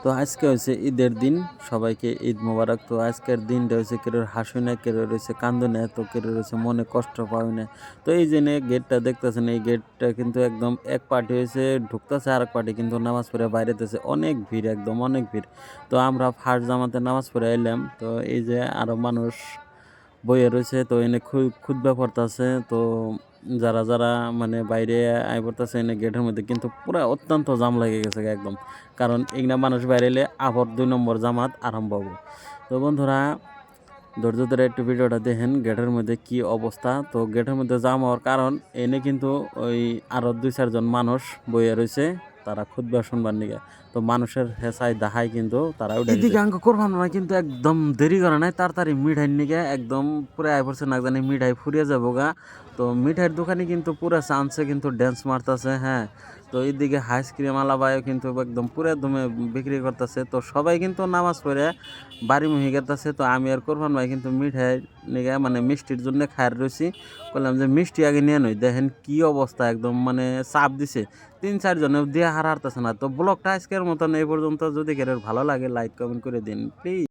তো আজকে হচ্ছে ঈদের দিন, সবাইকে ঈদ মোবারক। তো আজকের দিনটা হচ্ছে কেউ হাসি না, কেউ রয়েছে কান্দো না, তো কেউ রয়েছে মনে কষ্ট পাওয়া না। তো এই জন্য গেটটা দেখতেছেন, এই গেটটা কিন্তু একদম এক পার্টি হয়েছে ঢুকতেছে, আর এক পার্টি কিন্তু নামাজ পড়ে বাইরেতেছে। অনেক ভিড়, একদম অনেক ভিড়। তো আমরা ফার্স্ট জামাতে নামাজ পড়ে এলাম। তো এই যে আরো মানুষ বইয়ে রয়েছে, তো এনে খুতবা পড়তেছে। তো যারা মানে বাইরে আয় পড়তেছে এনে গেটের মধ্যে কিন্তু পুরা অত্যন্ত জাম লেগে গেছে একদম। কারণ এগুলা মানুষ বাইরে এলে আবার 2 নম্বর জামাত আরম্ভ হবো। তো বন্ধুরা, ধৈর্য ধরে একটু ভিডিওটা দেখেন গেটের মধ্যে কি অবস্থা। তো গেটের মধ্যে জাম হওয়ার কারণ এনে কিন্তু ওই আরো 2-4 জন মানুষ বইয়া রয়েছে, তারা খুতবা শুনবার নিগে। তো মানুষের হেসাই দাহাই কিন্তু তারা উঠে এদিকে আঙ্ক করবান না, কিন্তু একদম দেরি করে নাই, তাড়াতাড়ি মিঠাই নিগে একদম পুরো আয় পড়ছে, না জানি মিঠাই ফুরিয়ে যাবো গা। তো মিঠাইয়ের দোকানে কিন্তু পুরো চান্সে কিন্তু ড্যান্স মারতেছে, হ্যাঁ। তো এইদিকে আইসক্রিম আলাবায়ও কিন্তু একদম পুরো দমে বিক্রি করতেছে। তো সবাই কিন্তু নামাজ পড়ে বাড়ি মুহি গেতেছে। তো আমি আর কোরবান ভাই কিন্তু মিঠাই নিগে মানে মিষ্টির জন্য খায়ের রয়েছি। বললাম যে মিষ্টি আগে নিয়ে নই, দেখেন কি অবস্থা, একদম মানে চাপ দিছে। 3-4 জনে দিয়ে হারতেছে না। তো ব্লগটা আজকের মতন এই পর্যন্ত। যদি কেউ ভালো লাগে লাইক কমেন্ট করে দিন প্লিজ।